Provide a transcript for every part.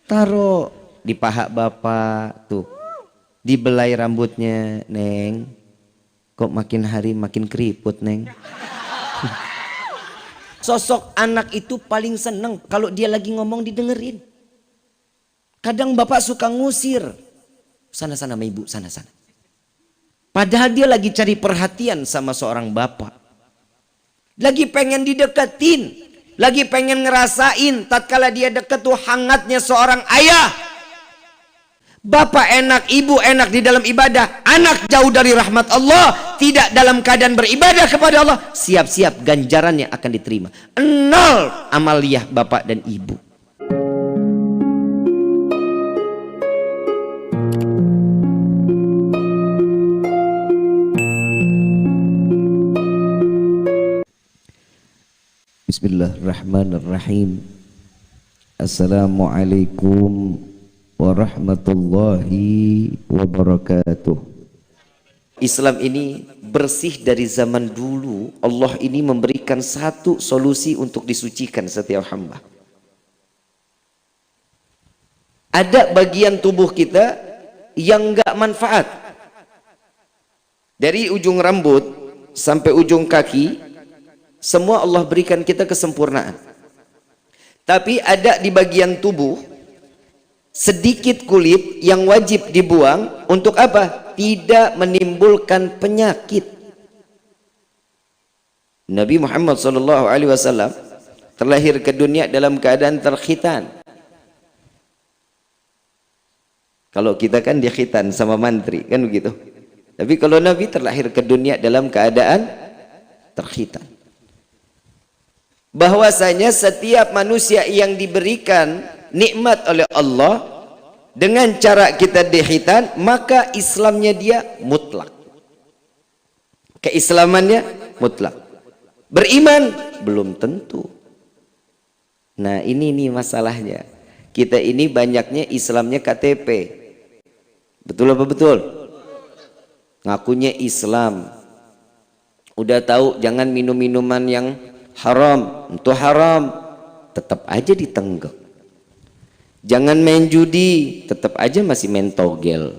Taruh di paha bapak tuh, dibelai rambutnya, Neng. Kok makin hari makin keriput, Neng. Sosok anak itu paling seneng kalau dia lagi ngomong didengerin. Kadang bapak suka ngusir, sana-sana sama ibu, sana-sana. Padahal dia lagi cari perhatian sama seorang bapak. Lagi pengen dideketin, lagi pengen ngerasain tatkala dia deket tuh hangatnya seorang ayah. Bapak enak, ibu enak di dalam ibadah, anak jauh dari rahmat Allah, tidak dalam keadaan beribadah kepada Allah, siap-siap ganjarannya akan diterima. Nol amaliyah bapak dan ibu. Bismillahirrahmanirrahim. Assalamualaikum warahmatullahi wabarakatuh. Islam ini bersih dari zaman dulu. Allah ini memberikan satu solusi untuk disucikan setiap hamba. Ada bagian tubuh kita yang enggak manfaat. Dari ujung rambut sampai ujung kaki, semua Allah berikan kita kesempurnaan. Tapi ada di bagian tubuh sedikit kulit yang wajib dibuang. Untuk apa? Tidak menimbulkan penyakit. Nabi Muhammad SAW terlahir ke dunia dalam keadaan terkhitan. Kalau kita kan dikhitan sama mantri, kan begitu. Tapi kalau Nabi terlahir ke dunia dalam keadaan terkhitan. Bahwasanya setiap manusia yang diberikan nikmat oleh Allah dengan cara kita dikhitan, maka Islamnya dia mutlak. Keislamannya mutlak. Beriman belum tentu. Nah, ini nih masalahnya. Kita ini banyaknya Islamnya KTP. Betul apa betul? Ngakunya Islam. Udah tahu jangan minum minuman yang haram, itu haram, tetap aja ditenggak. Jangan main judi, tetap aja masih main togel.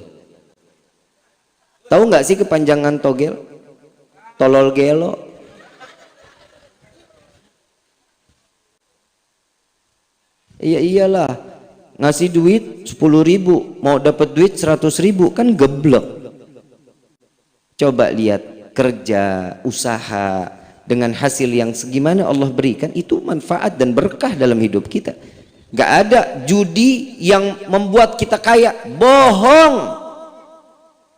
Tahu nggak sih kepanjangan togel? Tolol gelo. Iya iyalah, ngasih duit 10.000, mau dapat duit 100.000, kan geblek. Coba lihat kerja, usaha dengan hasil yang segimana Allah berikan, itu manfaat dan berkah dalam hidup kita. Gak ada judi yang membuat kita kaya, bohong.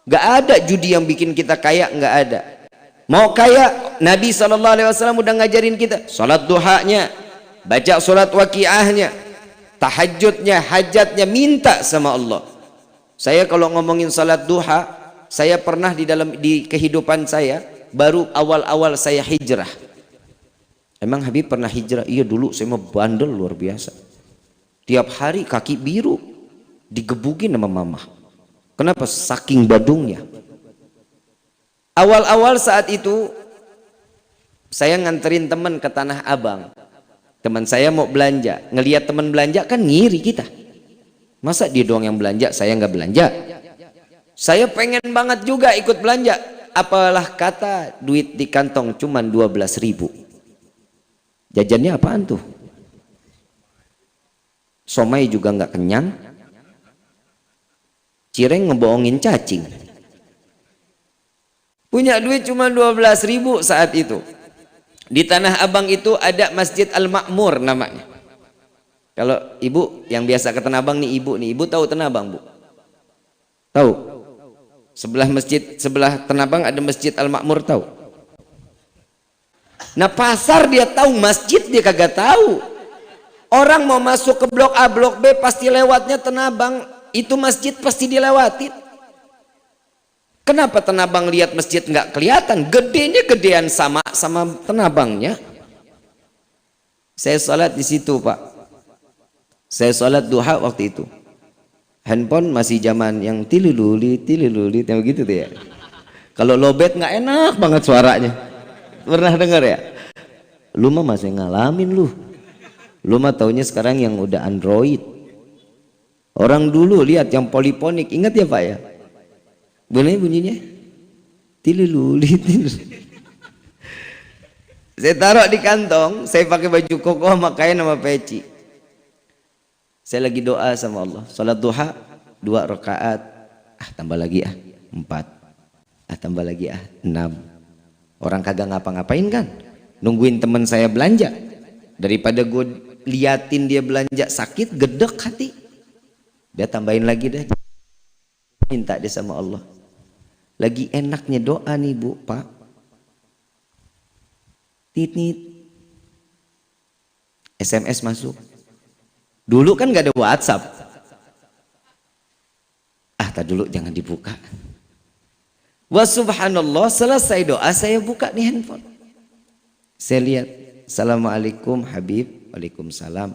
Gak ada judi yang bikin kita kaya, gak ada. Mau kaya, Nabi SAW udah ngajarin kita salat duhanya, baca surat waqiahnya, tahajudnya, hajatnya, minta sama Allah. Saya kalau ngomongin salat duha, saya pernah di kehidupan saya, baru awal-awal saya hijrah. Emang Habib pernah hijrah? Iya, dulu saya mau bandel luar biasa. Tiap hari kaki biru digebukin sama mama. Kenapa? Saking badungnya. Awal-awal saat itu saya nganterin teman ke Tanah Abang. Teman saya mau belanja, ngelihat teman belanja kan ngiri kita. Masa dia doang yang belanja, saya nggak belanja? Saya pengen banget juga ikut belanja. Apalah kata duit di kantong cuman 12.000. Jajannya apaan tuh? Somai juga nggak kenyang. Cireng ngebohongin cacing. Punya duit cuma 12.000 saat itu. Di Tanah Abang itu ada Masjid Al-Ma'mur namanya. Kalau ibu yang biasa ke Tanah Abang nih, ibu tahu Tanah Abang, Bu? Tahu? Sebelah Tanah Abang ada Masjid Al-Ma'mur, tahu? Nah, pasar dia tahu, masjid dia kagak tahu. Orang mau masuk ke blok A, blok B pasti lewatnya Tanah Abang. Itu masjid pasti dilewatin. Kenapa Tanah Abang lihat masjid nggak kelihatan? Gedenya gedean sama Tanah Abangnya. Saya sholat di situ, Pak. Saya sholat duha waktu itu. Handphone masih zaman yang tililuli yang begitu tuh ya. Kalau lowbat nggak enak banget suaranya. Pernah dengar ya? Lu mah masih ngalamin lu. Lu mah taunya sekarang yang udah Android. Orang dulu lihat yang poliponik, ingat ya Pak ya? Boleh bunyinya? Tililuli, tililuli. Saya taruh di kantong, saya pakai baju koko sama kain sama peci. Saya lagi doa sama Allah. Salat duha 2 rakaat. Tambah lagi 4. Tambah lagi 6. Orang kagak ngapa-ngapain kan? Nungguin teman saya belanja. Daripada gue liatin dia belanja sakit, gedek hati. Dia tambahin lagi deh. Minta dia sama Allah. Lagi enaknya doa nih Bu, Pak. Tit-nit. SMS masuk. Dulu kan gak ada WhatsApp. Tak dulu jangan dibuka. Wa subhanallah, selesai doa saya buka nih handphone. Saya lihat, Assalamualaikum Habib. Waalaikumsalam.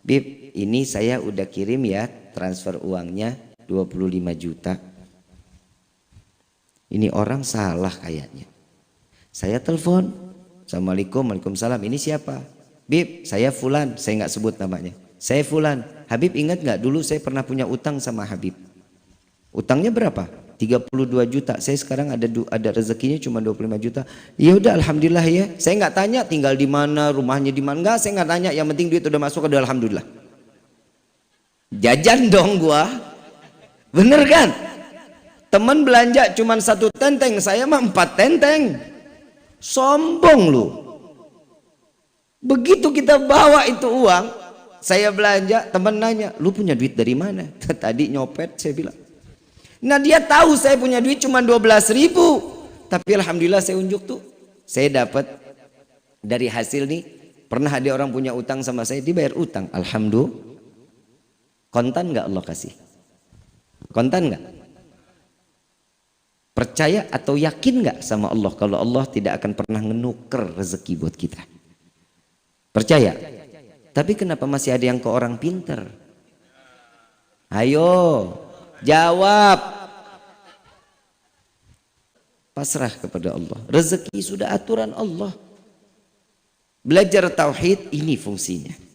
Bib, ini saya udah kirim ya transfer uangnya 25 juta. Ini orang salah kayaknya. Saya telepon. Assalamualaikum, waalaikumsalam. Ini siapa? Bib, saya Fulan. Saya nggak sebut namanya. Saya Fulan. Habib ingat nggak dulu saya pernah punya utang sama Habib? Utangnya berapa? 32 juta. Saya sekarang ada rezekinya cuma 25 juta. Ya udah alhamdulillah ya. Saya nggak tanya tinggal di mana, rumahnya di mana. Enggak, saya nggak tanya. Yang penting duit udah masuk, udah alhamdulillah. Jajan dong gua. Bener kan? Teman belanja cuma 1 tenteng, saya mah 4 tenteng. Sombong lu. Begitu kita bawa itu uang, saya belanja, teman nanya, lu punya duit dari mana? Tadi nyopet, saya bilang. Nah dia tahu saya punya duit cuma 12.000, tapi alhamdulillah saya unjuk tuh. Saya dapat dari hasil nih, pernah ada orang punya utang sama saya, dibayar utang. Alhamdulillah. Kontan nggak Allah kasih? Kontan nggak? Percaya atau yakin nggak sama Allah kalau Allah tidak akan pernah ngenuker rezeki buat kita? Percaya? Tapi kenapa masih ada yang ke orang pinter? Ayo jawab. Pasrah kepada Allah. Rezeki sudah aturan Allah. Belajar tauhid ini fungsinya.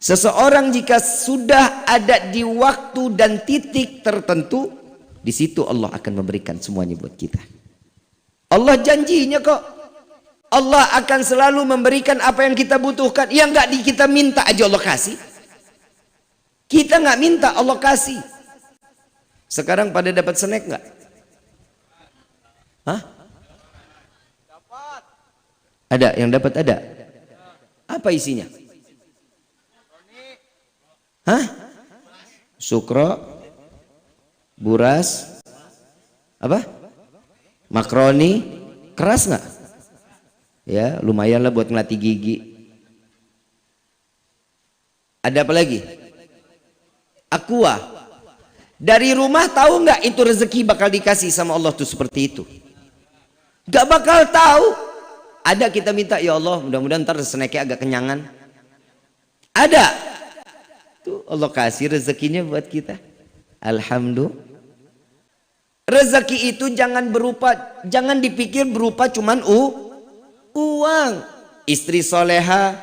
Seseorang jika sudah ada di waktu dan titik tertentu, di situ Allah akan memberikan semuanya buat kita. Allah janjinya kok. Allah akan selalu memberikan apa yang kita butuhkan. Yang nggak kita minta aja Allah kasih. Kita nggak minta Allah kasih. Sekarang pada dapat snack nggak? Hah? Ada yang dapat ada. Apa isinya? Hah? Sukro, buras, apa? Makroni, keras nggak? Ya, lumayan lah buat ngelatih gigi. Ada apa lagi? Aqua. Dari rumah tahu nggak itu rezeki bakal dikasih sama Allah tuh seperti itu? Gak bakal tahu. Ada kita minta, ya Allah mudah-mudahan ntar snacknya agak kenyangan. Ada. Tuh Allah kasih rezekinya buat kita. Alhamdulillah. Rezeki itu jangan dipikir berupa cuman uang. Istri soleha,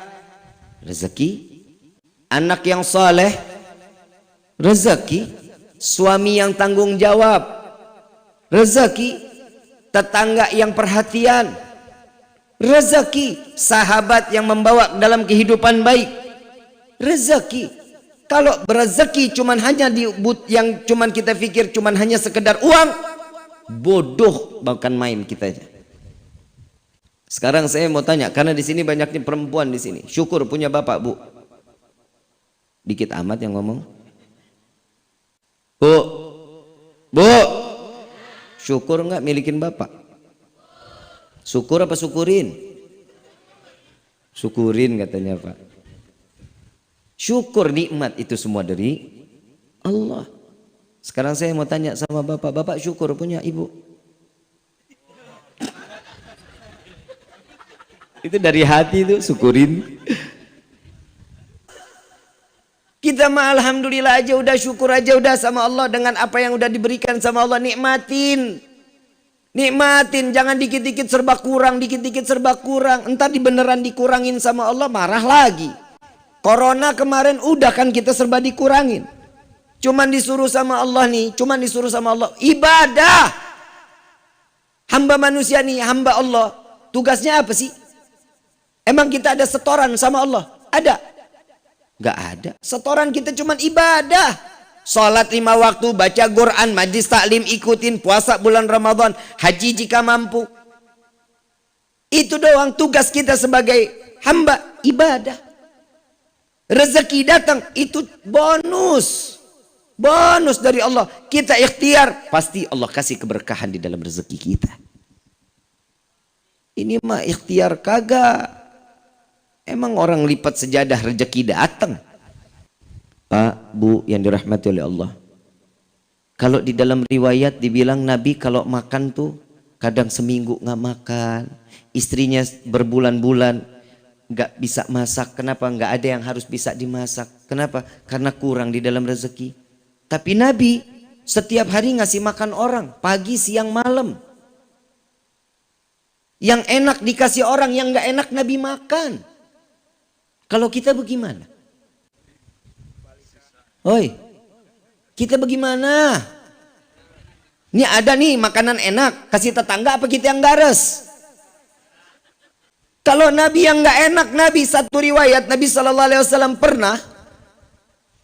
rezeki. Anak yang soleh, rezeki. Suami yang tanggung jawab, rezeki. Tetangga yang perhatian, rezeki. Sahabat yang membawa dalam kehidupan baik, rezeki. Kalau berezeki cuman hanya yang cuman kita pikir cuman hanya sekedar uang, bodoh bahkan main kita. Sekarang saya mau tanya, karena di sini banyaknya perempuan di sini. Syukur punya bapak, Bu. Dikit amat yang ngomong. Bu, syukur nggak milikin bapak? Syukur apa syukurin? Syukurin katanya Pak. Syukur nikmat itu semua dari Allah. Sekarang saya mau tanya sama bapak, bapak syukur punya ibu? Itu dari hati itu syukurin. Kita mah alhamdulillah aja udah, syukur aja udah sama Allah dengan apa yang udah diberikan sama Allah. Nikmatin. Nikmatin, jangan dikit-dikit serba kurang, dikit-dikit serba kurang. Entar beneran dikurangin sama Allah marah lagi. Corona kemarin udah kan kita serba dikurangin. Cuman disuruh sama Allah nih, cuman disuruh sama Allah ibadah. Hamba manusia nih, hamba Allah. Tugasnya apa sih? Emang kita ada setoran sama Allah? Ada? Gak ada. Setoran kita cuman ibadah. Salat 5 waktu, baca Quran, majlis taklim ikutin, puasa bulan Ramadan, haji jika mampu. Itu doang tugas kita sebagai hamba, ibadah. Rezeki datang, itu bonus. Bonus dari Allah. Kita ikhtiar, pasti Allah kasih keberkahan di dalam rezeki kita. Ini mah ikhtiar kagak. Emang orang lipat sejadah rezeki datang. Pak, Bu yang dirahmati oleh Allah. Kalau di dalam riwayat dibilang Nabi kalau makan tuh kadang seminggu nggak makan. Istrinya berbulan-bulan nggak bisa masak. Kenapa? Nggak ada yang harus bisa dimasak. Kenapa? Karena kurang di dalam rezeki. Tapi Nabi setiap hari ngasih makan orang. Pagi, siang, malam. Yang enak dikasih orang, yang nggak enak Nabi makan. Kalau kita bagaimana? Oi, kita bagaimana? Ini ada nih makanan enak, kasih tetangga apa kita yang gares? Kalau Nabi yang nggak enak, Nabi satu riwayat Nabi SAW pernah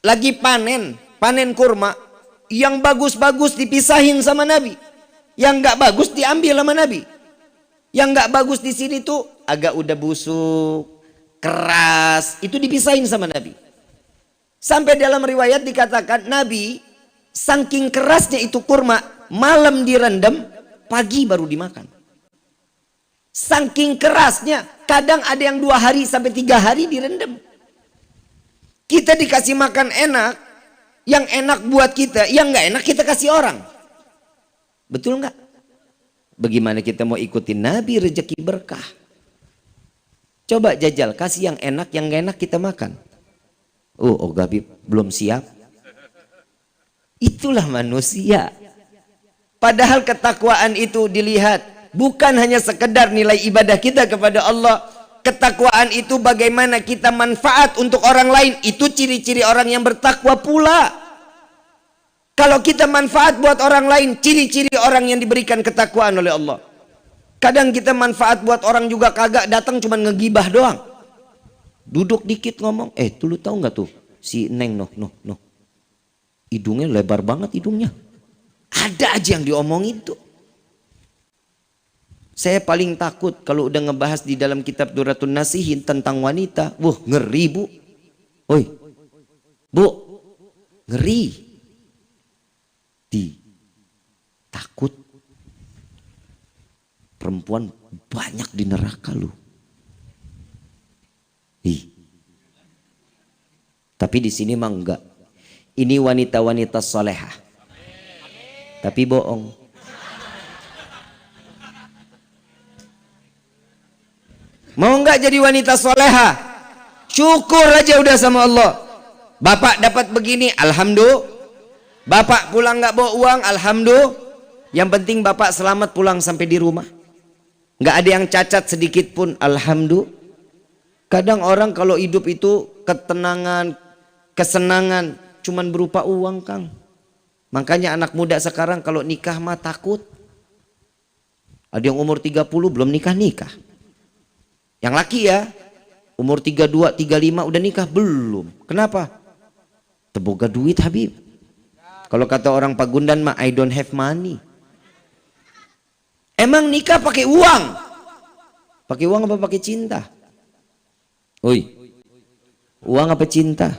lagi panen kurma, yang bagus-bagus dipisahin sama Nabi, yang nggak bagus diambil sama Nabi. Yang nggak bagus di sini tuh agak udah busuk, keras, itu dipisahin sama Nabi. Sampai dalam riwayat dikatakan Nabi saking kerasnya itu kurma, malam direndam, pagi baru dimakan. Saking kerasnya, kadang ada yang 2 hari sampai 3 hari direndam. Kita dikasih makan enak, yang enak buat kita, yang nggak enak kita kasih orang. Betul nggak? Bagaimana kita mau ikutin Nabi rezeki berkah? Coba jajal, kasih yang enak, yang nggak enak kita makan. Oh Gabib belum siap. Itulah manusia. Padahal ketakwaan itu dilihat bukan hanya sekedar nilai ibadah kita kepada Allah. Ketakwaan itu bagaimana kita manfaat untuk orang lain. Itu ciri-ciri orang yang bertakwa pula. Kalau kita manfaat buat orang lain, ciri-ciri orang yang diberikan ketakwaan oleh Allah. Kadang kita manfaat buat orang juga kagak, datang cuma ngegibah doang. Duduk dikit ngomong, tuh lu tahu nggak tuh si Neng noh. Hidungnya lebar banget hidungnya. Ada aja yang diomongin tuh. Saya paling takut kalau udah ngebahas di dalam kitab Duratun Nasihin tentang wanita. Wah, ngeri Bu. Oi, Bu, ngeri. Takut perempuan banyak di neraka lu. Tapi di sini mah enggak. Ini wanita-wanita solehah. Tapi bohong. Mau enggak jadi wanita solehah? Syukur aja udah sama Allah. Bapak dapat begini, alhamdulillah. Bapak pulang nggak bawa uang, alhamdulillah. Yang penting bapak selamat pulang sampai di rumah. Nggak ada yang cacat sedikit pun, alhamdulillah. Kadang orang kalau hidup itu ketenangan, kesenangan, cuman berupa uang, Kang. Makanya anak muda sekarang kalau nikah mah takut. Ada yang umur 30 belum nikah. Yang laki ya, umur 32, 35 udah nikah belum. Kenapa? Teboga duit Habib. Kalau kata orang Pagundan mah I don't have money. Emang nikah pakai uang? Pakai uang apa pakai cinta? Oi, uang apa cinta?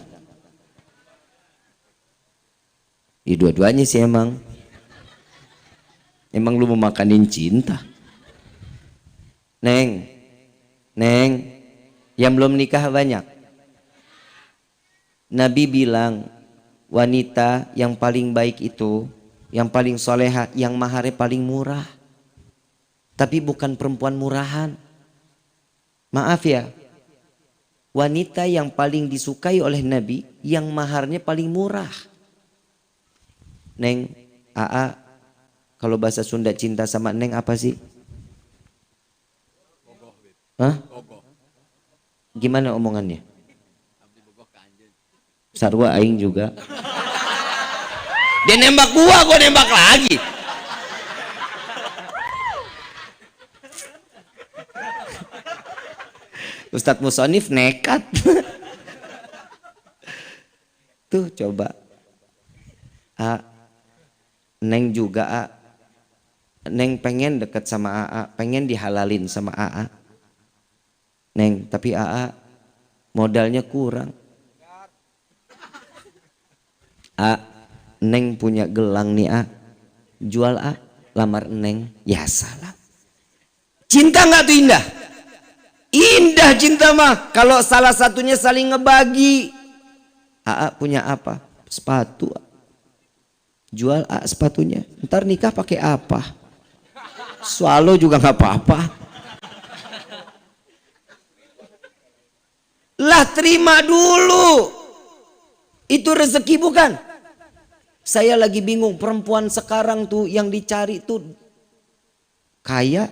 Dua-duanya sih emang. Emang lu mau makanin cinta? Neng, yang belum nikah banyak. Nabi bilang, wanita yang paling baik itu, yang paling soleha, yang maharnya paling murah. Tapi bukan perempuan murahan. Maaf ya, wanita yang paling disukai oleh Nabi, yang maharnya paling murah. Neng, Aa, kalau bahasa Sunda cinta sama Neng apa sih? Hah? Gimana omongannya? Sarwa aing juga. Dia nembak gua nembak lagi. Ustadz Musonif nekat. Tuh coba. Neng juga Neng pengen deket sama pengen dihalalin sama Neng, tapi modalnya kurang. Neng punya gelang nih jual lamar Neng. Ya salah. Cinta nggak tuh indah? Indah cinta mah kalau salah satunya saling ngebagi. Punya apa? Sepatu. Jual sepatunya. Ntar nikah pakai apa? Swallow juga nggak apa-apa. Lah terima dulu. Itu rezeki bukan? Saya lagi bingung, perempuan sekarang tuh yang dicari tuh kaya,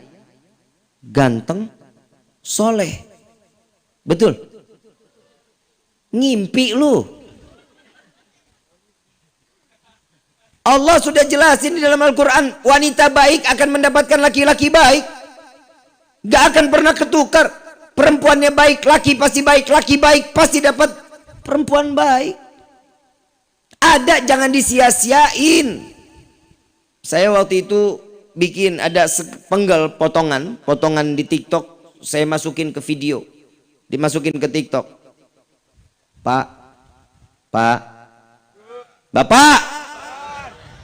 ganteng, soleh. Betul? Ngimpi lu. Allah sudah jelasin di dalam Al-Quran, wanita baik akan mendapatkan laki-laki baik. Gak akan pernah ketukar. Perempuannya baik, laki pasti baik, laki baik pasti dapat perempuan baik. Ada, jangan disia-siain. Saya waktu itu bikin ada sepenggal potongan di TikTok, saya masukin ke video, dimasukin ke TikTok. Bapak,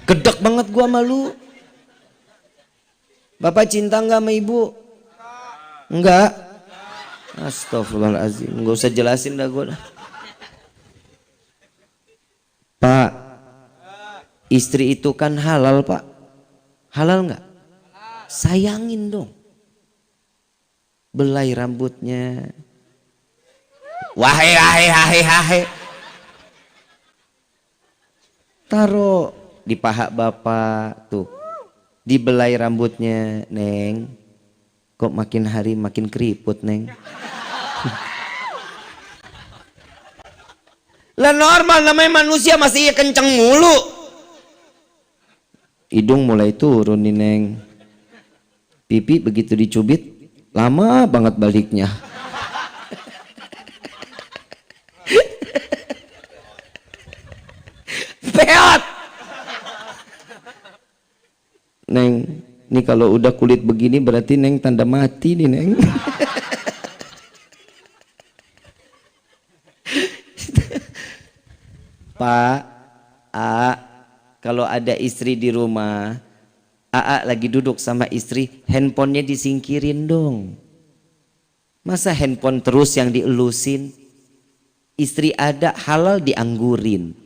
gedek banget gua malu. Bapak cinta nggak sama ibu? Enggak. Astagfirullahaladzim, nggak usah jelasin dah gua dah. Pak, istri itu kan halal Pak. Halal nggak? Sayangin dong. Belai rambutnya. Wahai. Taruh di paha bapak tuh. Dibelai rambutnya, Neng. Kok makin hari makin keriput, Neng. Lah normal, namanya manusia masih kenceng mulu. Hidung mulai turun nih Neng. Pipi begitu dicubit lama banget baliknya. Peot. Neng, ini kalau udah kulit begini berarti Neng tanda mati nih Neng. Pak, kalau ada istri di rumah, lagi duduk sama istri, handphonenya disingkirin dong. Masa handphone terus yang dielusin? Istri ada halal dianggurin.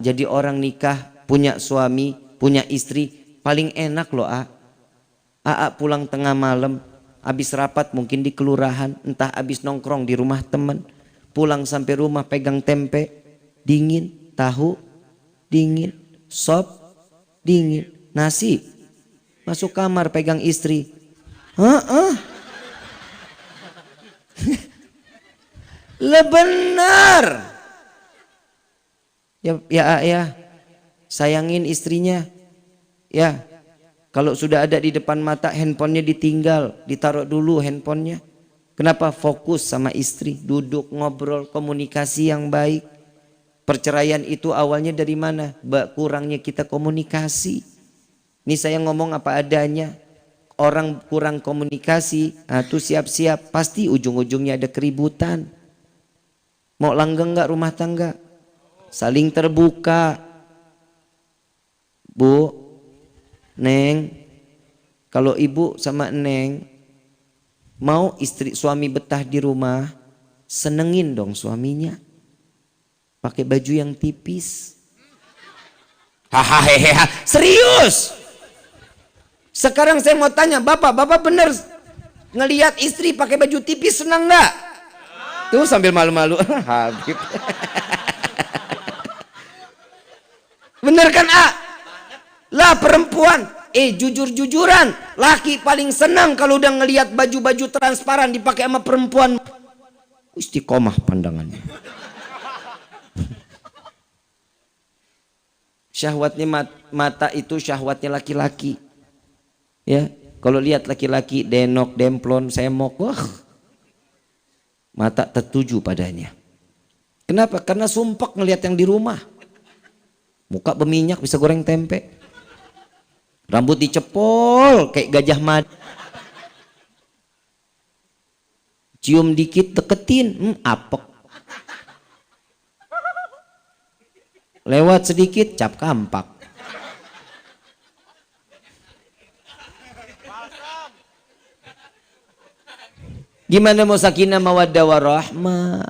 Jadi orang nikah, punya suami, punya istri, paling enak loh pulang tengah malam, habis rapat mungkin di kelurahan, entah habis nongkrong di rumah teman. Pulang sampai rumah pegang tempe, dingin, tahu, dingin, sop, dingin, nasi. Masuk kamar pegang istri. Lah benar. Ya, sayangin istrinya. Ya, kalau sudah ada di depan mata handphonenya ditinggal, ditaruh dulu handphonenya. Kenapa? Fokus sama istri, duduk ngobrol, komunikasi yang baik. Perceraian itu awalnya dari mana? Kurangnya kita komunikasi. Ini saya ngomong apa adanya. Orang kurang komunikasi, tuh siap-siap pasti ujung-ujungnya ada keributan. Mau langgeng nggak rumah tangga? Saling terbuka. Bu, Neng, kalau ibu sama Neng mau suami betah di rumah, senengin dong suaminya. Pakai baju yang tipis. Hahaha, serius. Sekarang saya mau tanya, Bapak bener ngelihat istri pakai baju tipis senang nggak? Tuh sambil malu-malu. Habib. Bener kan Lah perempuan, jujur-jujuran, laki paling senang kalau udah ngelihat baju-baju transparan dipakai sama perempuan. Istiqomah pandangannya. Syahwatnya mata itu syahwatnya laki-laki. Ya, kalau lihat laki-laki denok, demplon, semok, wah, mata tertuju padanya. Kenapa? Karena sumpek ngelihat yang di rumah. Muka berminyak bisa goreng tempe. Rambut dicepol kayak gajah mada. Cium dikit deketin, apek. Lewat sedikit cap kampak. Gimana mau sakinah mawaddah warahmah?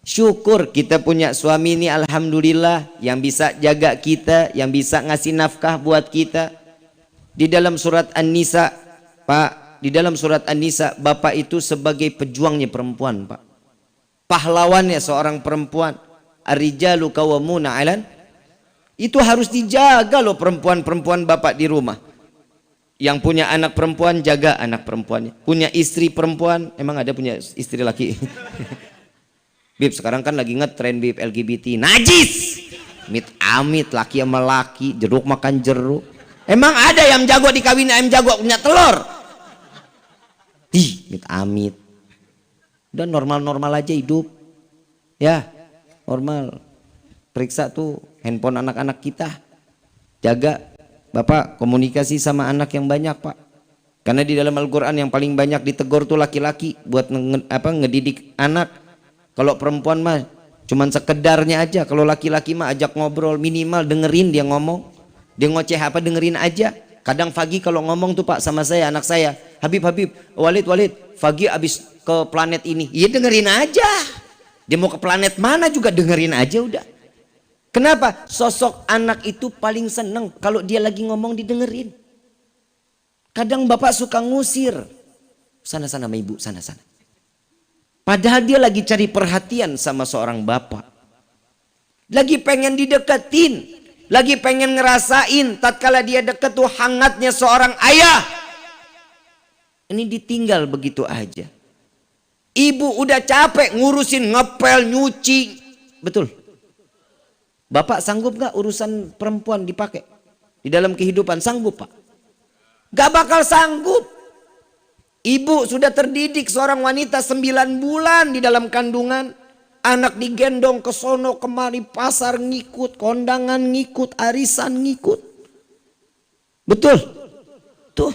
Syukur kita punya suami ini, alhamdulillah, yang bisa jaga kita, yang bisa ngasih nafkah buat kita. Di dalam surat An-Nisa, Pak, di dalam surat An-Nisa, bapak itu sebagai pejuangnya perempuan, Pak. Pahlawannya seorang perempuan. Ar-rijalu qawwamuna 'alan. Itu harus dijaga loh perempuan-perempuan bapak di rumah. Yang punya anak perempuan, jaga anak perempuannya. Punya istri perempuan, emang ada punya istri laki? Bib, sekarang kan lagi ngetren Bib LGBT. Najis! Amit laki sama laki, jeruk makan jeruk. Emang ada yang jago dikawin ayam jago punya telur? Amit. Udah normal-normal aja hidup. Ya, normal. Periksa tuh handphone anak-anak kita. Jaga. Bapak komunikasi sama anak yang banyak, Pak. Karena di dalam Al-Quran yang paling banyak ditegur tuh laki-laki buat ngedidik anak. Kalau perempuan mah cuman sekedarnya aja. Kalau laki-laki mah ajak ngobrol, minimal dengerin dia ngomong. Dia ngoceh apa dengerin aja. Kadang Fagi kalau ngomong tuh Pak sama saya, anak saya, Habib, Walid, Fagi abis ke planet ini. Iya dengerin aja. Dia mau ke planet mana juga dengerin aja udah. Kenapa? Sosok anak itu paling seneng kalau dia lagi ngomong didengerin. Kadang bapak suka ngusir. Sana-sana sama ibu, sana-sana. Padahal dia lagi cari perhatian sama seorang bapak. Lagi pengen dideketin. Lagi pengen ngerasain tatkala dia deket tuh hangatnya seorang ayah. Ini ditinggal begitu aja. Ibu udah capek ngurusin ngepel, nyuci. Betul. Bapak sanggup gak urusan perempuan dipakai? Di dalam kehidupan sanggup Pak? Gak bakal sanggup. Ibu sudah terdidik seorang wanita 9 bulan di dalam kandungan. Anak digendong ke sono kemari, pasar ngikut, kondangan ngikut, arisan ngikut. Betul? Tuh.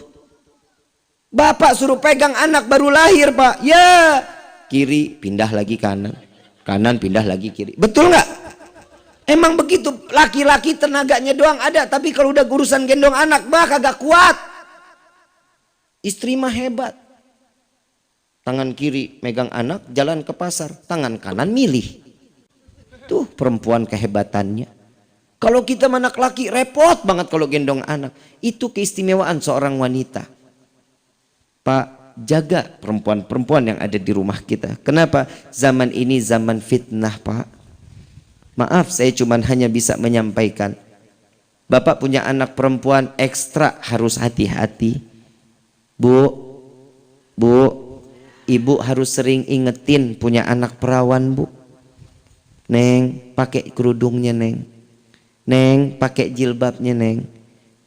Bapak suruh pegang anak baru lahir Pak. Ya. Kiri pindah lagi kanan. Kanan pindah lagi kiri. Betul gak? Emang begitu, laki-laki tenaganya doang ada, tapi kalau udah urusan gendong anak, kagak kuat. Istri mah hebat. Tangan kiri megang anak, jalan ke pasar, tangan kanan milih. Tuh perempuan kehebatannya. Kalau kita anak laki repot banget kalau gendong anak. Itu keistimewaan seorang wanita. Pak, jaga perempuan-perempuan yang ada di rumah kita. Kenapa? Zaman ini zaman fitnah Pak. Maaf, saya cuma hanya bisa menyampaikan. Bapak punya anak perempuan ekstra harus hati-hati. Bu, ibu harus sering ingetin punya anak perawan bu. Neng, pakai kerudungnya neng. Neng, pakai jilbabnya neng.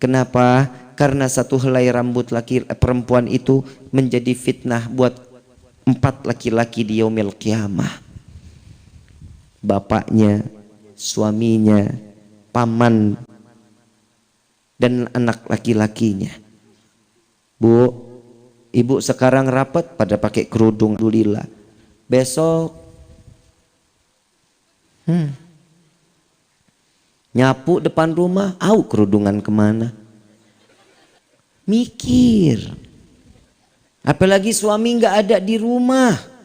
Kenapa? Karena satu helai rambut perempuan itu menjadi fitnah buat 4 laki-laki di yaumil qiyamah. Bapaknya, suaminya, paman, dan anak laki-lakinya. Bu, ibu sekarang rapat pada pakai kerudung, alhamdulillah. Besok nyapu depan rumah, kerudungan kemana? Mikir. Apalagi suami nggak ada di rumah.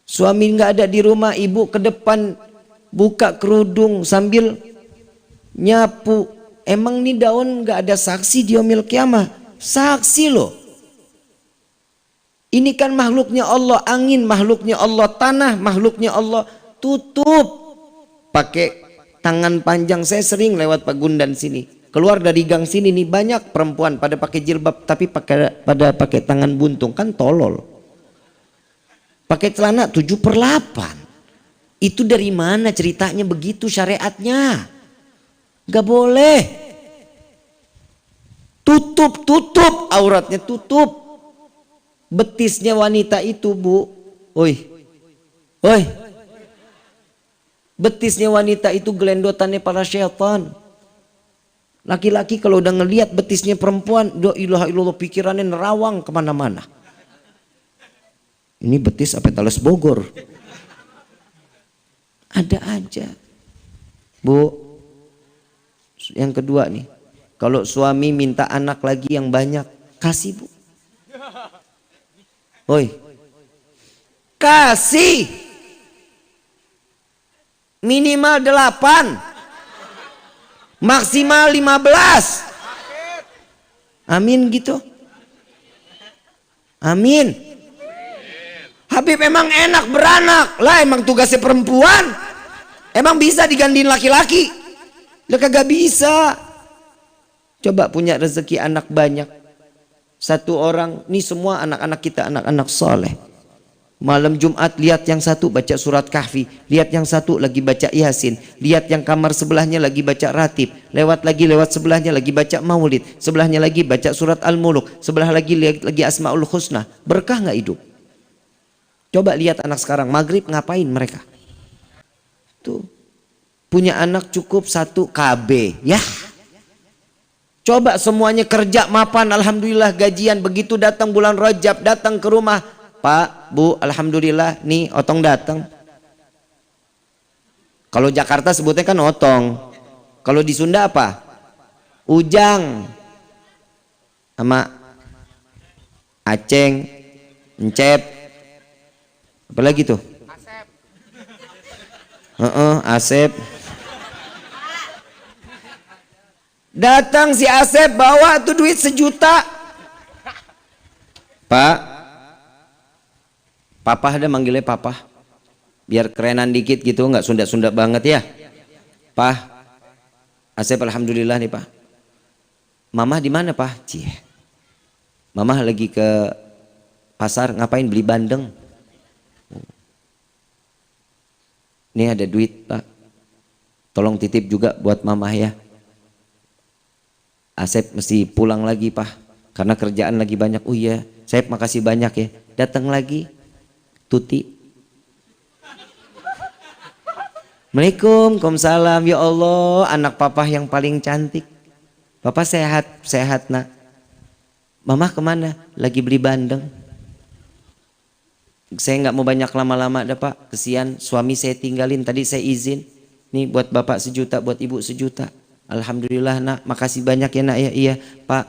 Suami nggak ada di rumah, ibu ke depan buka kerudung sambil nyapu. Emang nih daun nggak ada saksi di yaumil qiyamah? Saksi loh. Ini kan makhluknya Allah, angin makhluknya Allah, tanah makhluknya Allah. Tutup pakai tangan panjang. Saya sering lewat Pagundan sini, keluar dari gang sini nih banyak perempuan pada pakai jilbab tapi pada pakai tangan buntung, kan tolol. Pakai celana 7/8. Itu dari mana ceritanya begitu syariatnya? Gak boleh. Tutup auratnya, tutup. Betisnya wanita itu, Bu. Oi. Betisnya wanita itu gelendotannya para syaitan. Laki-laki kalau udah ngelihat betisnya perempuan, la ilaha illallah, pikirannya nerawang kemana-mana. Ini betis apa Talas Bogor? Ada aja. Bu, yang kedua nih, kalau suami minta anak lagi yang banyak, kasih, Bu. Oi, kasih minimal 8, maksimal 15. Amin gitu. Amin. Habib emang enak beranak lah, emang tugasnya perempuan. Emang bisa digantiin laki-laki? Lah kagak bisa. Coba punya rezeki anak banyak. Satu orang, ini semua anak-anak kita, anak-anak soleh. Malam Jumat lihat yang satu baca surat Kahfi, lihat yang satu lagi baca Yasin, lihat yang kamar sebelahnya lagi baca Ratib, lewat sebelahnya lagi baca Maulid, sebelahnya lagi baca surat Al-Muluk, sebelah lagi Asmaul Husna. Berkah nggak hidup? Coba lihat anak sekarang, maghrib ngapain mereka? Tuh, punya anak cukup 1 KB, ya. Coba semuanya kerja mapan, alhamdulillah gajian. Begitu datang bulan Rajab, datang ke rumah, Pak, Bu, alhamdulillah nih otong datang. Kalau Jakarta sebutnya kan otong. Kalau di Sunda apa? Ujang. Sama Aceng, Encep. Apa lagi tuh? Asep. Asep. Datang si Asep bawa tuh duit 1 juta. Pak, Papa ada manggilnya Papa. Biar kerenan dikit gitu, nggak Sunda-Sunda banget ya. Pak, Asep alhamdulillah nih Pak. Mama di mana Pak? Cie. Mama lagi ke pasar, ngapain beli bandeng? Ini ada duit Pak. Tolong titip juga buat Mama ya. Asep mesti pulang lagi Pak, karena kerjaan lagi banyak. Oh iya, Asep makasih banyak ya. Datang lagi Tuti. Waalaikumsalam. Ya Allah, anak papa yang paling cantik. Papa sehat nak. Mama kemana? Lagi beli bandeng. Saya nggak mau banyak lama-lama dah Pak, kesian suami saya tinggalin. Tadi saya izin, nih buat bapak 1 juta, buat ibu 1 juta. Alhamdulillah nak, makasih banyak ya nak ya. Iya Pak,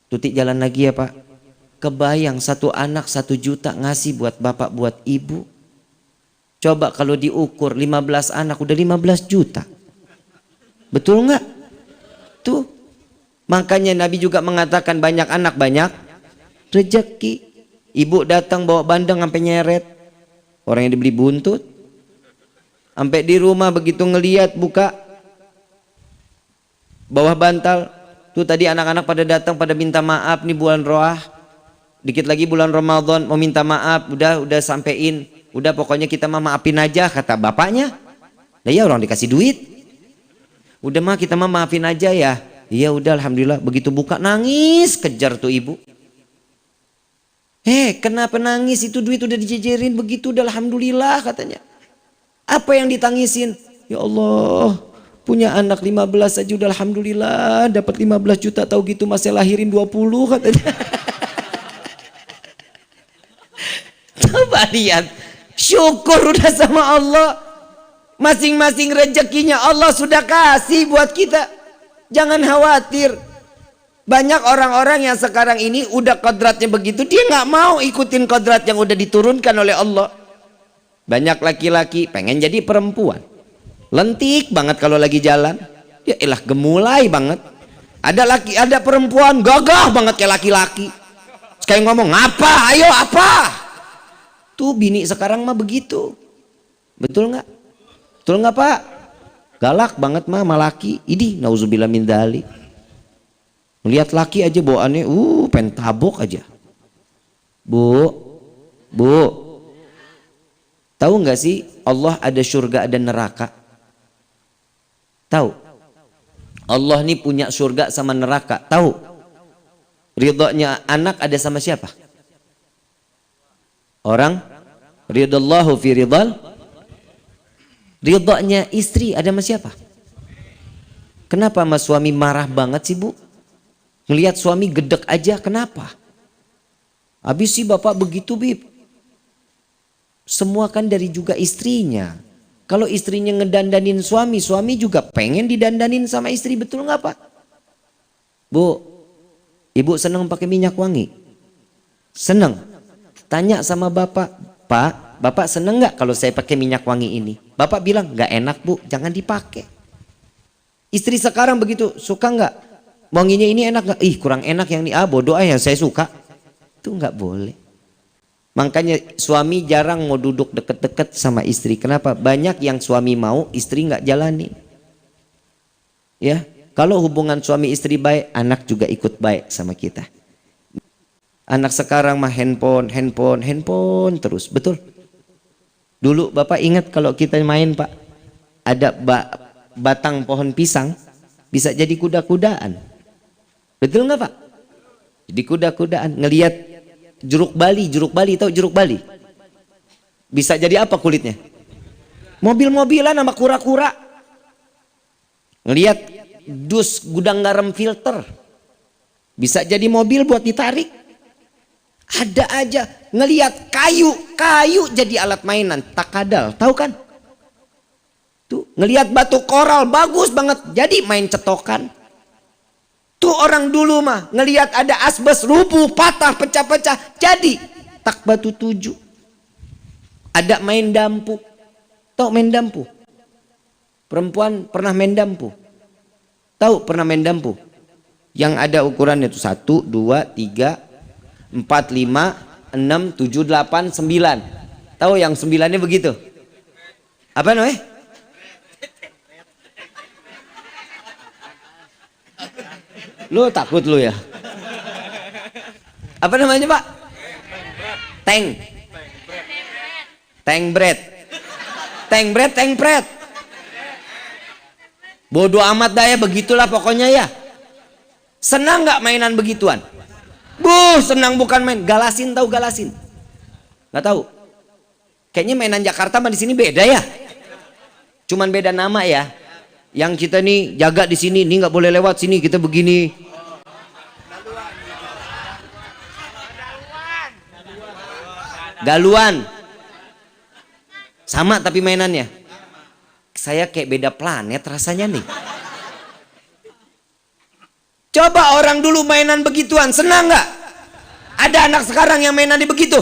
Tuti jalan lagi ya Pak. Kebayang 1 anak 1 juta ngasih buat bapak buat ibu. Coba kalau diukur 15 anak udah 15 juta. Betul nggak? Tuh, makanya Nabi juga mengatakan banyak anak banyak rezeki. Ibu datang bawa bandeng sampai nyeret, orang yang dibeli buntut. Sampai di rumah begitu ngelihat buka bawah bantal, tuh tadi anak-anak pada datang pada minta maaf nih bulan Roah, dikit lagi bulan Ramadan mau minta maaf, udah sampein, udah pokoknya kita mah maafin aja kata bapaknya. Nah ya orang dikasih duit, udah mah kita mah maafin aja ya. Iya udah alhamdulillah. Begitu buka nangis kejar tuh ibu. Kenapa nangis, itu duit udah dijejerin begitu, udah alhamdulillah katanya. Apa yang ditangisin? Ya Allah, punya anak 15 aja udah alhamdulillah, dapat 15 juta, tahu gitu masih lahirin 20 katanya. Coba lihat, syukur udah sama Allah. Masing-masing rezekinya Allah sudah kasih buat kita. Jangan khawatir. Banyak orang-orang yang sekarang ini udah kodratnya begitu, dia nggak mau ikutin kodrat yang udah diturunkan oleh Allah. Banyak laki-laki pengen jadi perempuan, lentik banget kalau lagi jalan, ya elah gemulai banget. Ada perempuan gagah banget kayak laki-laki, sekali ngomong apa, ayo apa. Tuh bini sekarang mah begitu, betul nggak? Betul nggak Pak? Galak banget mah sama laki. Idih, nauzubillah min dzalik. Melihat laki aja bawaannya, pengen tabok aja. Bu, tahu nggak sih Allah ada surga ada neraka? Tahu? Allah nih punya surga sama neraka. Tahu? Ridhonya anak ada sama siapa? Orang ridallahu fi ridal. Ridhonya istri ada sama siapa? Kenapa sama suami marah banget sih, Bu? Ngelihat suami gedek aja, kenapa? Habis sih bapak begitu, Bib. Semua kan dari juga istrinya. Kalau istrinya ngedandanin suami, suami juga pengen didandanin sama istri, betul nggak Pak? Bu, ibu seneng pakai minyak wangi? Seneng. Tanya sama bapak, Pak, bapak seneng nggak kalau saya pakai minyak wangi ini? Bapak bilang nggak enak Bu, jangan dipakai. Istri sekarang begitu, suka nggak? Wanginya ini enak nggak? Ih kurang enak yang ini, bodoh yang saya suka. Itu nggak boleh. Makanya suami jarang mau duduk deket-deket sama istri. Kenapa? Banyak yang suami mau, istri nggak jalani. Ya, kalau hubungan suami istri baik, anak juga ikut baik sama kita. Anak sekarang mah handphone terus, betul? Dulu Bapak ingat kalau kita main Pak, ada batang pohon pisang, bisa jadi kuda-kudaan. Betul nggak Pak? Jadi kuda-kudaan, ngelihat jeruk Bali, tahu jeruk Bali? Bisa jadi apa kulitnya? Mobil-mobilan sama kura-kura. Ngelihat dus gudang garam filter. Bisa jadi mobil buat ditarik. Ada aja ngelihat kayu jadi alat mainan, takadal, tahu kan? Tuh, ngelihat batu koral bagus banget, jadi main cetokan. Tuh orang dulu mah ngelihat ada asbes rubuh, patah, pecah-pecah, jadi tak batu 7. Ada main dampu. Tahu main dampu? Perempuan pernah main dampu? Tahu pernah main dampu? Yang ada ukurannya itu 1, 2, 3, 4, 5, 6, 7, 8, 9. Tahu yang 9-nya begitu? Apa namanya? Lu takut lu ya? Apa namanya Pak? Tank bread. Bodoh amat dah ya, begitulah pokoknya ya. Senang nggak mainan begituan? Senang bukan main. Galasin, tahu galasin? Nggak tahu. Kayaknya mainan Jakarta mah di sini beda ya. Cuman beda nama ya. Yang kita nih jaga di sini, nih nggak boleh lewat sini, kita begini. Galuan. Sama tapi mainannya. Saya kayak beda planet rasanya nih. Coba orang dulu mainan begituan, senang nggak? Ada anak sekarang yang mainan di begitu.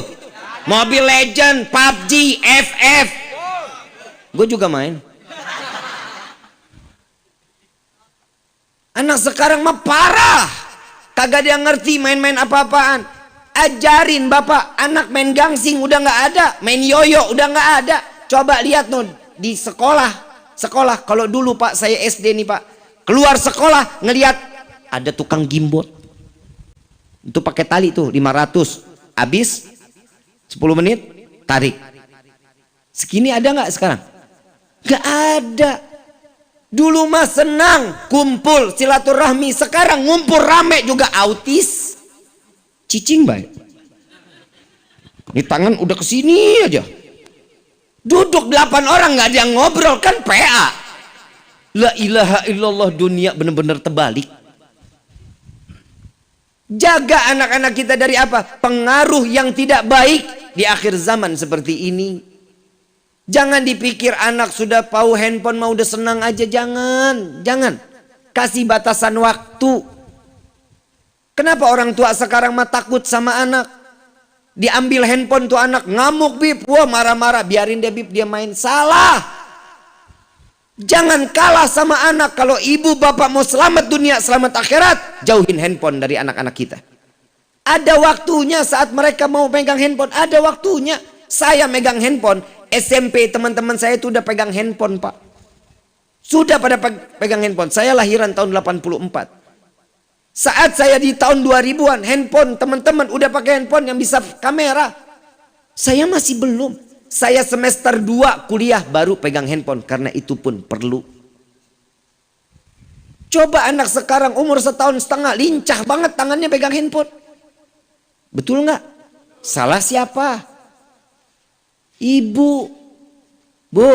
Mobile Legend, PUBG, FF. Gue juga main. Anak sekarang mah parah. Kagak dia ngerti main-main apa-apaan. Ajarin bapak, anak main gangsing udah nggak ada, main yoyo udah nggak ada. Coba lihat no di sekolah. Kalau dulu Pak, saya SD nih Pak, keluar sekolah ngelihat ada tukang gimbot. Itu pakai tali tuh 500. Habis 10 menit tarik. Segini ada nggak sekarang? Nggak ada. Dulu mah senang kumpul silaturahmi, sekarang ngumpul rame juga autis. Cicing baik. Ini tangan udah kesini aja. Duduk 8 orang nggak ada yang ngobrol, kan PA. La ilaha illallah, dunia benar-benar terbalik. Jaga anak-anak kita dari apa? Pengaruh yang tidak baik di akhir zaman seperti ini. Jangan dipikir anak sudah tahu handphone mau udah senang aja, jangan. Kasih batasan waktu. Kenapa orang tua sekarang mah takut sama anak? Diambil handphone tuh anak ngamuk Bib, wah marah-marah, biarin dia Bib, dia main. Salah. Jangan kalah sama anak. Kalau ibu bapak mau selamat dunia, selamat akhirat, jauhin handphone dari anak-anak kita. Ada waktunya saat mereka mau pegang handphone, ada waktunya. Saya megang handphone, SMP teman-teman saya itu udah pegang handphone Pak. Sudah pada pegang handphone. Saya lahiran tahun 84. Saat saya di tahun 2000-an, handphone teman-teman udah pakai handphone yang bisa kamera. Saya masih belum. Saya semester 2 kuliah baru pegang handphone, karena itu pun perlu. Coba anak sekarang umur 1,5 tahun lincah banget tangannya pegang handphone. Betul nggak? Salah siapa? Ibu. Bu,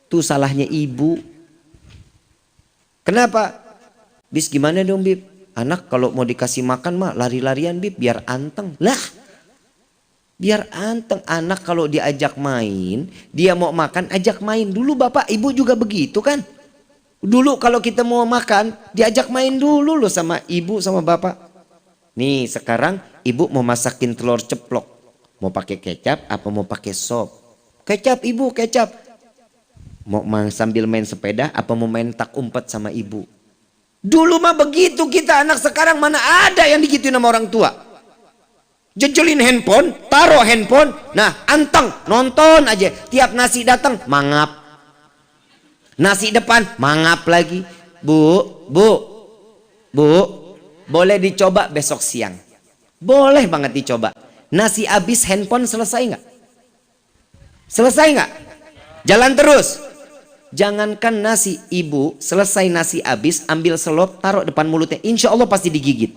tuh salahnya ibu. Kenapa? Bis gimana dong Bib? Anak kalau mau dikasih makan mah lari-larian Bib biar anteng. Lah, biar anteng. Anak kalau diajak main, dia mau makan ajak main. Dulu bapak ibu juga begitu kan? Dulu kalau kita mau makan, diajak main dulu loh sama ibu sama bapak. Nih sekarang ibu mau masakin telur ceplok. Mau pakai kecap apa mau pakai sop? Kecap ibu, kecap. Mau sambil main sepeda apa mau main tak umpet sama ibu? Dulu mah begitu kita, anak sekarang mana ada yang digituin sama orang tua. Jejelin handphone, taruh handphone. Nah anteng, nonton aja. Tiap nasi datang, mangap. Nasi depan, mangap lagi. Bu, boleh dicoba besok siang. Boleh banget dicoba. Nasi habis, handphone selesai nggak? Selesai nggak? Jalan terus. Jangankan nasi, ibu selesai nasi habis, ambil selop, taruh depan mulutnya. Insya Allah pasti digigit.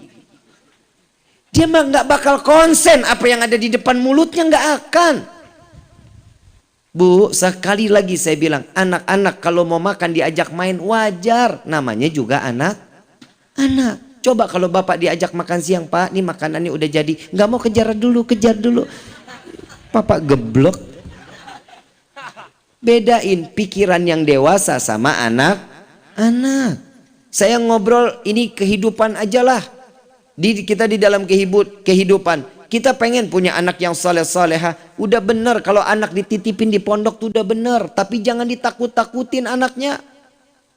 Dia mah nggak bakal konsen apa yang ada di depan mulutnya, nggak akan. Bu, sekali lagi saya bilang, anak-anak kalau mau makan diajak main wajar. Namanya juga anak. Coba kalau bapak diajak makan siang, Pak, ini makanannya udah jadi. Nggak mau kejar dulu. Papa geblok. Bedain pikiran yang dewasa sama anak-anak. Saya ngobrol ini kehidupan aja lah. Kita di dalam kehidupan. Kita pengen punya anak yang soleh-soleha. Udah bener kalau anak dititipin di pondok tuh udah bener. Tapi jangan ditakut-takutin anaknya.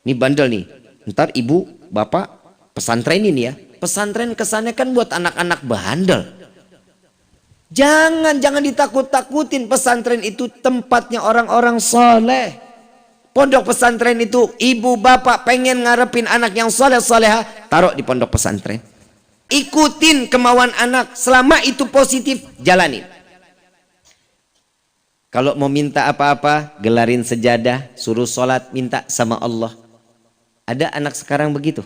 Ini bandel nih. Ntar ibu, bapak pesantren ini ya. Pesantren kesannya kan buat anak-anak bandel. Jangan ditakut-takutin. Pesantren itu tempatnya orang-orang soleh. Pondok pesantren itu ibu bapak pengen ngarepin anak yang soleh-soleha. Taruh di pondok pesantren. Ikutin kemauan anak, selama itu positif, jalanin. Kalau mau minta apa-apa, gelarin sejadah, suruh sholat, minta sama Allah. Ada anak sekarang begitu?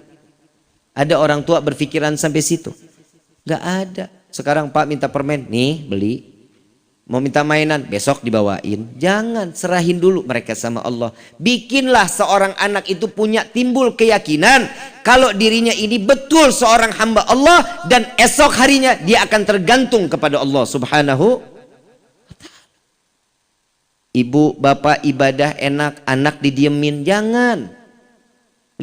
Ada orang tua berpikiran sampai situ? Gak ada. Sekarang Pak minta permen, nih beli. Mau minta mainan, besok dibawain. Jangan, serahin dulu mereka sama Allah. Bikinlah seorang anak itu punya timbul keyakinan kalau dirinya ini betul seorang hamba Allah, dan esok harinya dia akan tergantung kepada Allah Subhanahu. Ibu bapak ibadah enak, anak didiemin, jangan.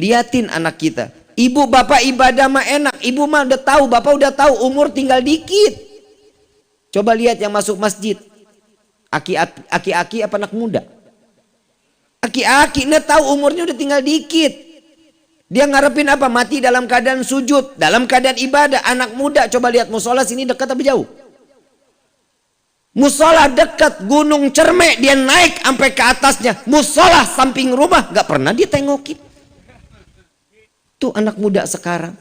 Liatin anak kita. Ibu bapak ibadah mah enak, ibu mah udah tahu, bapak udah tahu, umur tinggal dikit. Coba lihat yang masuk masjid. Aki-aki apa anak muda? Aki-aki, dia tahu umurnya udah tinggal dikit. Dia ngarepin apa? Mati dalam keadaan sujud, dalam keadaan ibadah. Anak muda, coba lihat musola sini dekat apa jauh? Musola dekat, Gunung Cermek dia naik sampai ke atasnya. Musola samping rumah, gak pernah dia tengokin. Tuh anak muda sekarang.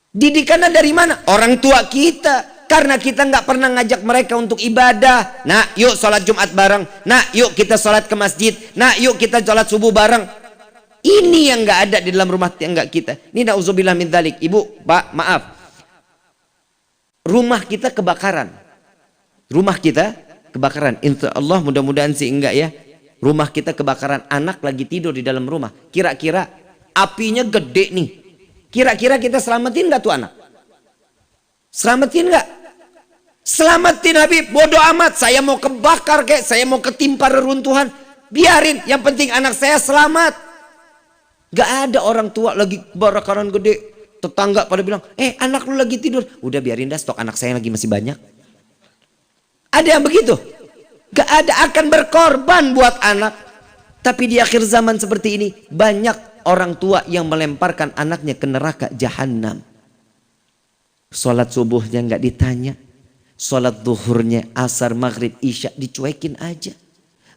Didikannya dari mana? Orang tua kita. Karena kita nggak pernah ngajak mereka untuk ibadah. Nah, yuk sholat Jumat bareng. Nah, yuk kita sholat ke masjid. Nah, yuk kita sholat subuh bareng. Ini yang nggak ada di dalam rumah tangga kita. Ini na'udzubillah min dzalik. Ibu, Pak, maaf. Rumah kita kebakaran. Rumah kita kebakaran. Insya Allah mudah-mudahan sih enggak ya. Rumah kita kebakaran. Anak lagi tidur di dalam rumah. Kira-kira apinya gede nih. Kira-kira kita selamatin nggak tuh anak? Selamatin nggak? Selamatin Habib, bodoh amat. Saya mau kebakar kayak, saya mau ketimpa reruntuhan. Biarin, yang penting anak saya selamat. Gak ada orang tua lagi kebakaran gede. Tetangga pada bilang, anak lu lagi tidur. Udah biarin dah, stok anak saya lagi masih banyak. Ada yang begitu? Gak ada, akan berkorban buat anak. Tapi di akhir zaman seperti ini, banyak orang tua yang melemparkan anaknya ke neraka jahanam. Sholat subuhnya nggak ditanya, sholat duhurnya, asar, maghrib, isya dicuekin aja.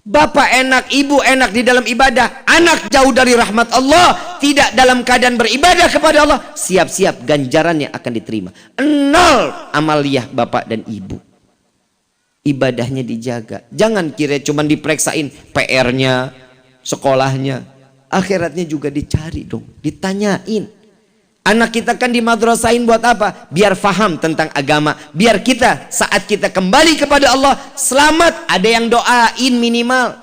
Bapak enak, ibu enak di dalam ibadah, anak jauh dari rahmat Allah, tidak dalam keadaan beribadah kepada Allah, siap-siap ganjarannya akan diterima. 0 amaliyah bapak dan ibu. Ibadahnya dijaga. Jangan kira cuma diperiksain PR-nya, sekolahnya. akhiratnya juga dicari dong, ditanyain. Anak kita kan di madrasahin buat apa? Biar faham tentang agama, biar kita saat kita kembali kepada Allah selamat, ada yang doain minimal.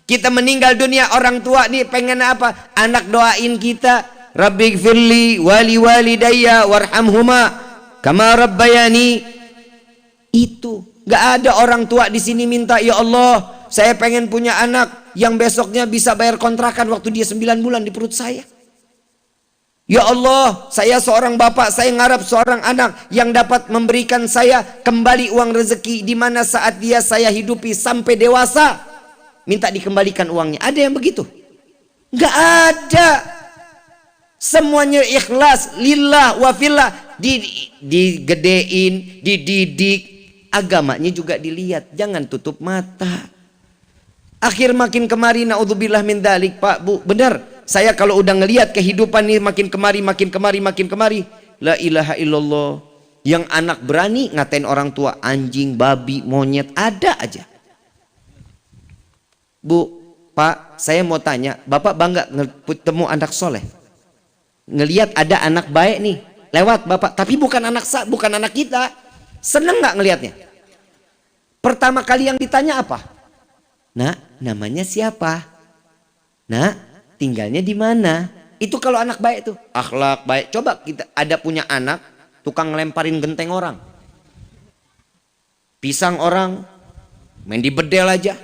Kita meninggal dunia, orang tua nih pengen apa? Anak doain kita, Rabbighfirli wali walidayya warhamhuma kama rabbayani. Itu nggak ada orang tua di sini minta, ya Allah saya pengen punya anak yang besoknya bisa bayar kontrakan waktu dia 9 bulan di perut saya. Ya Allah, saya seorang bapak, saya ngarap seorang anak yang dapat memberikan saya kembali uang rezeki di mana saat dia saya hidupi sampai dewasa, minta dikembalikan uangnya. Ada yang begitu? Nggak ada. Semuanya ikhlas, lillah wa fillah, digedein, dididik, agamanya juga dilihat, jangan tutup mata. Akhir makin kemari, naudzubillah min dzalik, Pak, Bu, benar. Saya kalau udah ngelihat kehidupan ini makin kemari, la ilaha illallah. Yang anak berani ngatain orang tua, anjing, babi, monyet, ada aja. Bu, Pak, saya mau tanya, Bapak bangga ketemu anak soleh? Ngelihat ada anak baik nih, lewat Bapak, tapi bukan anak kita. Seneng nggak ngelihatnya? Pertama kali yang ditanya apa? Nak, namanya siapa? Nak, tinggalnya di mana? Itu kalau anak baik tuh, akhlak baik. Coba kita ada punya anak tukang ngelemparin genteng orang, pisang orang, main di bedel aja,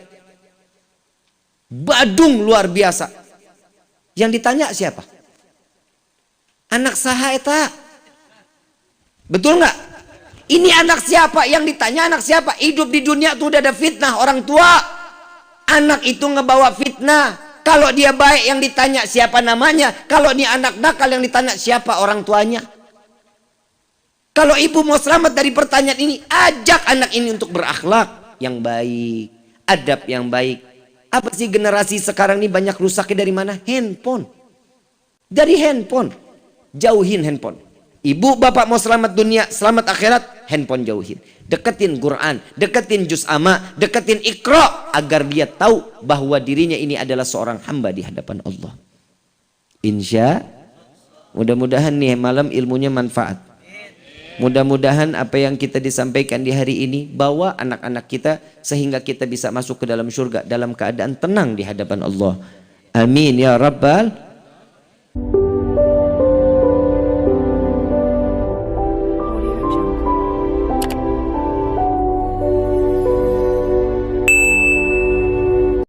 badung luar biasa. Yang ditanya siapa? Anak saha eta. Betul nggak? Ini anak siapa? Yang ditanya anak siapa? Hidup di dunia tuh udah ada fitnah orang tua. Anak itu ngebawa fitnah. Kalau dia baik yang ditanya siapa namanya. Kalau dia anak nakal yang ditanya siapa orang tuanya. Kalau ibu mau selamat dari pertanyaan ini, ajak anak ini untuk berakhlak yang baik, adab yang baik. Apa sih generasi sekarang ini banyak rusaknya dari mana? Handphone. Dari handphone. Jauhin handphone. Ibu bapak mau selamat dunia, selamat akhirat, handphone jauhin. Deketin Quran, deketin juz amma, deketin Iqra, agar dia tahu bahwa dirinya ini adalah seorang hamba di hadapan Allah. Insya, mudah-mudahan nih malam ilmunya manfaat. Mudah-mudahan apa yang kita disampaikan di hari ini bawa anak-anak kita sehingga kita bisa masuk ke dalam surga dalam keadaan tenang di hadapan Allah. Amin ya rabbal